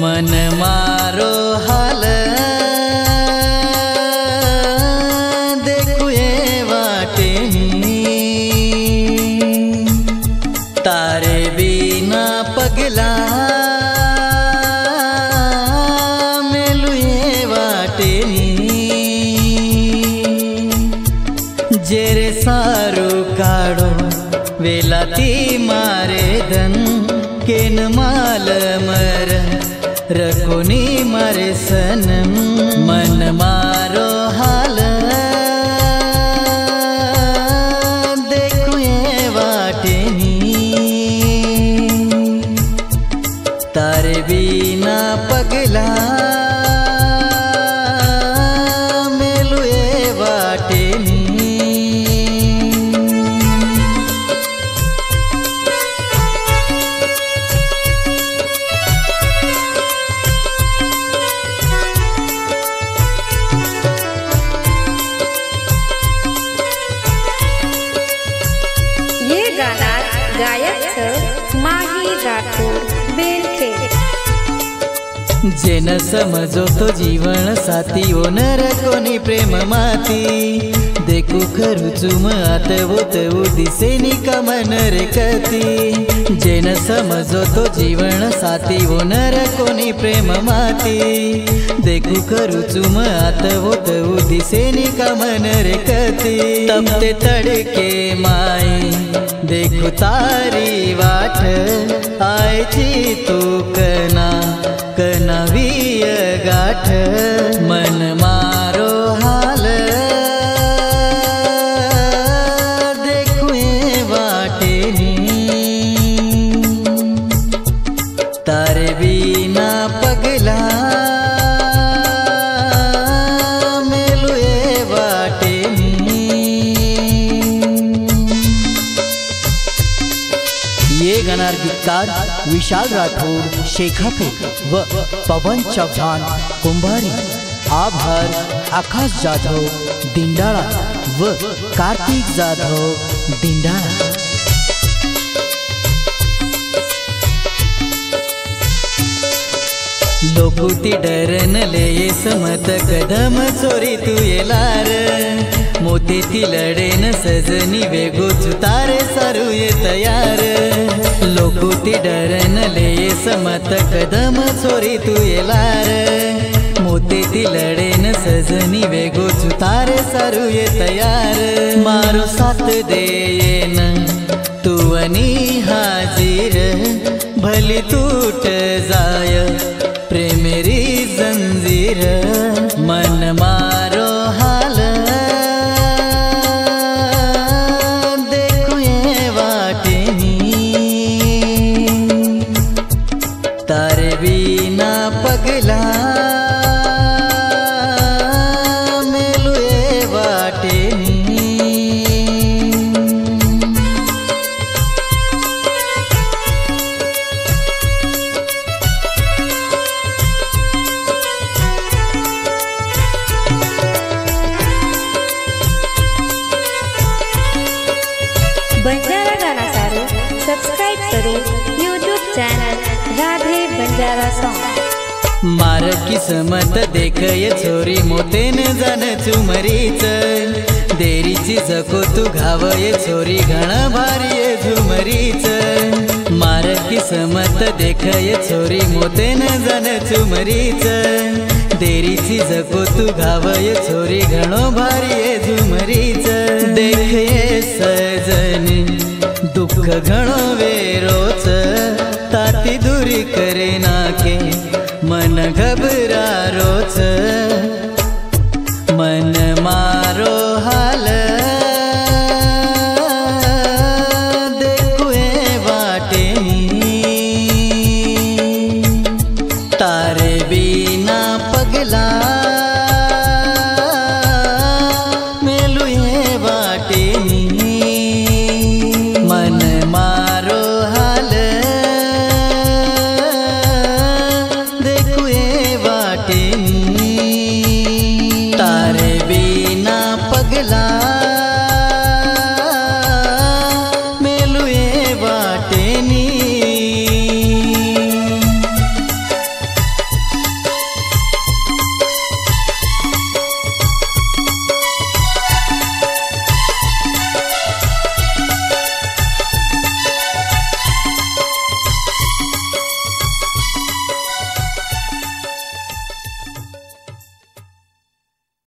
मन मारो हाल देखू ये वाटे तारे बिना पगला मेलू ये वाटे जेरे सारू काढो वेलाती मारे धन केन माल मर रकोनी मारे सनम मन मारो हाल देखू ये वाटेनी तारे बिना पगला मेलू ये वाटेनी। गायक माही राठोड बेलखेड। जेन समजो तो जीवन साथी ओनर कोनी प्रेम माती देखू खरू चुम आतवो तवू दिसेनी का मन रे कती जेन समजो तो जीवन साथी ओनर कोनी प्रेम माती देखू खरू चुम आतवो तवू दिसेनी का मन रे कती तपते तड़के माई देखू तारी वाट आयची तू कना कनवीय गाठ मन मारो हाल देखू ये वाटेनी तारे बिना पगला मेलू ये वाटेनी। ये गाणार गीतकार विशाल राठोड शेखापूर व पवन चौहान कुंभारी। आभार आकाश जाधव दिंडाळा व कार्तिक जाधव दिंडाळा। लोकुती डरन ले समत कदम चोरी तू येलार मोती ती लडेन सजनी वेगो चुतारे सारू ये तयार लोकुती डरन ले समत कदम चोरी तू येलार मोती ती लडेन सजनी वेगो चुतारे सारू ये तयार मारो साथ देन तू अनी हाजीर भली टूट जाय प्रेमेरी जंजीर मन मारो हाल देखू ये वाटेनी तारे बिना पगला मेलू ये वाटेनी। बंजारा गाना सारू सब्सक्राइब करो YouTube channel Radhe Banjara song. मार किस्मत देख ये छोरी मोतेन जान चुमरीच देरीची जको तू घाव ये छोरी घणा भारी ये झुमरीच मार किस्मत देख ये छोरी मोतेन जान चुमरीच देरीची जको तू घाव ये छोरी घणो भारी ये झुमरीच देख ये सजनी दुःख घणो वेरोच ताती दुरी करे ना